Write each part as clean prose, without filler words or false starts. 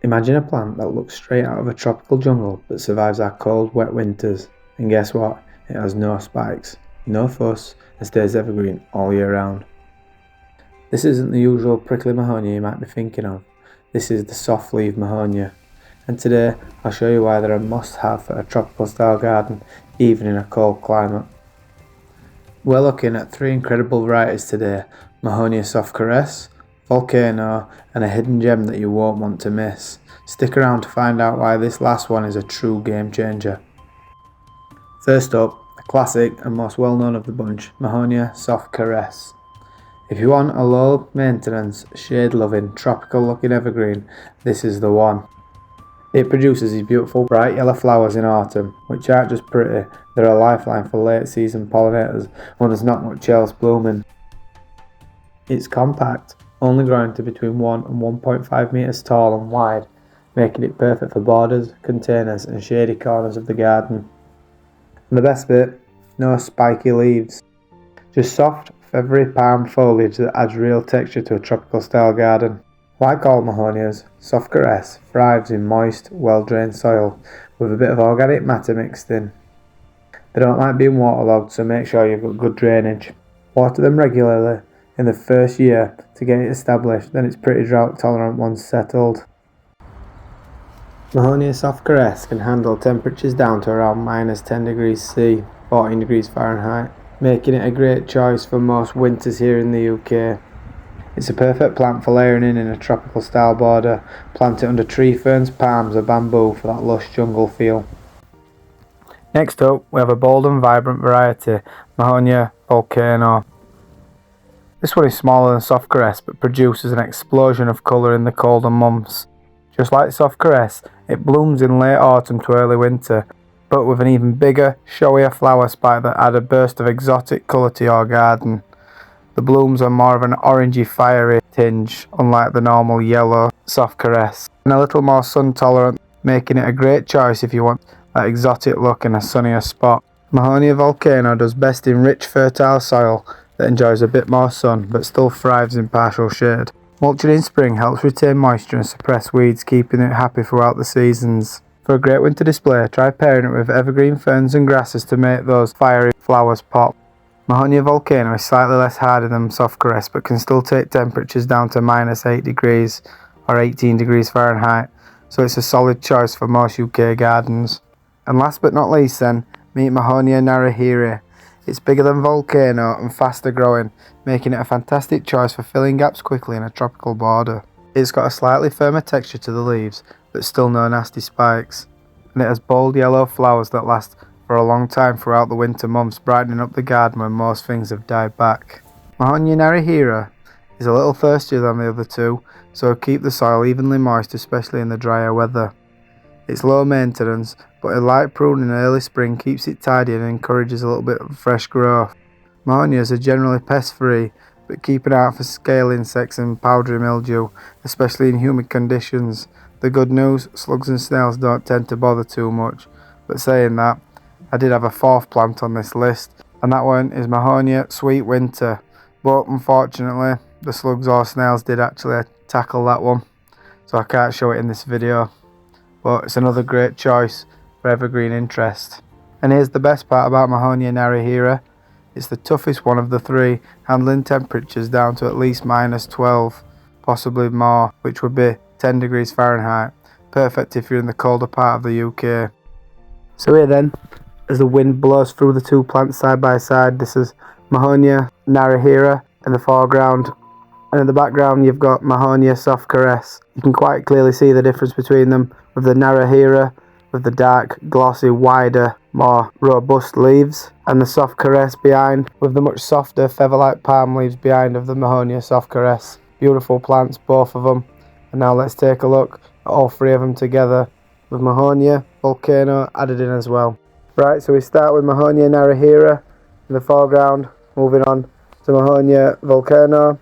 Imagine a plant that looks straight out of a tropical jungle but survives our cold, wet winters. And guess what? It has no spikes, no fuss, and stays evergreen all year round. This isn't the usual prickly Mahonia you might be thinking of. This is the soft leaf Mahonia. And today I'll show you why they're a must-have for a tropical style garden, even in a cold climate. We're looking at three incredible varieties today: Mahonia Soft Caress, Volcano, and a hidden gem that you won't want to miss. Stick around to find out why this last one is a true game changer. First up, a classic and most well known of the bunch, Mahonia Soft Caress. If you want a low maintenance, shade loving, tropical looking evergreen, this is the one. It produces these beautiful bright yellow flowers in autumn, which aren't just pretty, they're a lifeline for late season pollinators when there's not much else blooming. It's compact, only growing to between 1 and 1.5 metres tall and wide, making it perfect for borders, containers and shady corners of the garden. And the best bit, no spiky leaves. Just soft, feathery palm foliage that adds real texture to a tropical style garden. Like all Mahonias, Soft Caress thrives in moist, well-drained soil with a bit of organic matter mixed in. They don't like being waterlogged, so make sure you've got good drainage. Water them regularly in the first year to get it established, then it's pretty drought tolerant once settled. Mahonia Soft Caress can handle temperatures down to around -10 degrees C, 14 degrees Fahrenheit, making it a great choice for most winters here in the UK. It's a perfect plant for layering in a tropical style border. Plant it under tree ferns, palms or bamboo for that lush jungle feel. Next up, we have a bold and vibrant variety, Mahonia Volcano. This one is smaller than Soft Caress but produces an explosion of colour in the colder months. Just like Soft Caress, it blooms in late autumn to early winter, but with an even bigger, showier flower spike that add a burst of exotic colour to your garden. The blooms are more of an orangey fiery tinge, unlike the normal yellow Soft Caress, and a little more sun tolerant, making it a great choice if you want that exotic look in a sunnier spot. Mahonia Volcano does best in rich fertile soil that enjoys a bit more sun but still thrives in partial shade. Mulching in spring helps retain moisture and suppress weeds, keeping it happy throughout the seasons. For a great winter display, try pairing it with evergreen ferns and grasses to make those fiery flowers pop. Mahonia Volcano is slightly less hardy than Soft Caress but can still take temperatures down to -8 degrees or 18 degrees Fahrenheit, so it's a solid choice for most UK gardens. And last but not least then, meet Mahonia Narihira. It's bigger than Volcano and faster growing, making it a fantastic choice for filling gaps quickly in a tropical border. It's got a slightly firmer texture to the leaves, but still no nasty spikes. And it has bold yellow flowers that last for a long time throughout the winter months, brightening up the garden when most things have died back. Mahonia Narihira is a little thirstier than the other two, so keep the soil evenly moist, especially in the drier weather. It's low maintenance, but a light pruning in early spring keeps it tidy and encourages a little bit of fresh growth. Mahonias are generally pest-free, but keep an eye out for scale insects and powdery mildew, especially in humid conditions. The good news, slugs and snails don't tend to bother too much, but saying that, I did have a fourth plant on this list, and that one is Mahonia Sweet Winter, but unfortunately the slugs or snails did actually tackle that one, so I can't show it in this video, but it's another great choice for evergreen interest. And here's the best part about Mahonia Narihira, it's the toughest one of the three, handling temperatures down to at least -12, possibly more, which would be 10 degrees Fahrenheit, perfect if you're in the colder part of the UK. So here then, as the wind blows through the two plants side by side, this is Mahonia Narihira in the foreground, and in the background you've got Mahonia Soft Caress. You can quite clearly see the difference between them, with the Narihira with the dark, glossy, wider, more robust leaves, and the Soft Caress behind with the much softer, feather-like palm leaves behind of the Mahonia Soft Caress. Beautiful plants, both of them. And now let's take a look at all three of them together, with Mahonia Volcano added in as well. Right, so we start with Mahonia Narihira in the foreground, moving on to Mahonia Volcano,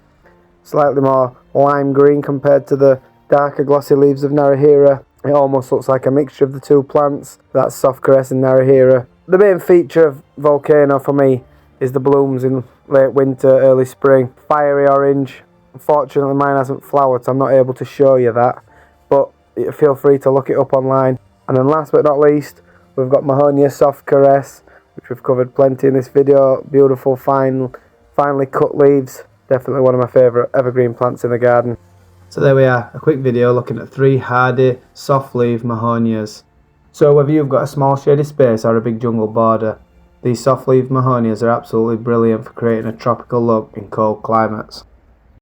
slightly more lime green compared to the darker glossy leaves of Narihira. It almost looks like a mixture of the two plants, that's Soft Caress and Narihira. The main feature of Volcano for me is the blooms in late winter, early spring, fiery orange. Unfortunately mine hasn't flowered, so I'm not able to show you that, but feel free to look it up online. And then last but not least, we've got Mahonia Soft Caress, which we've covered plenty in this video. Beautiful, finely cut leaves. Definitely one of my favourite evergreen plants in the garden. So there we are, a quick video looking at 3 hardy, soft leaf Mahonias. So whether you've got a small shady space or a big jungle border, these soft leaf Mahonias are absolutely brilliant for creating a tropical look in cold climates.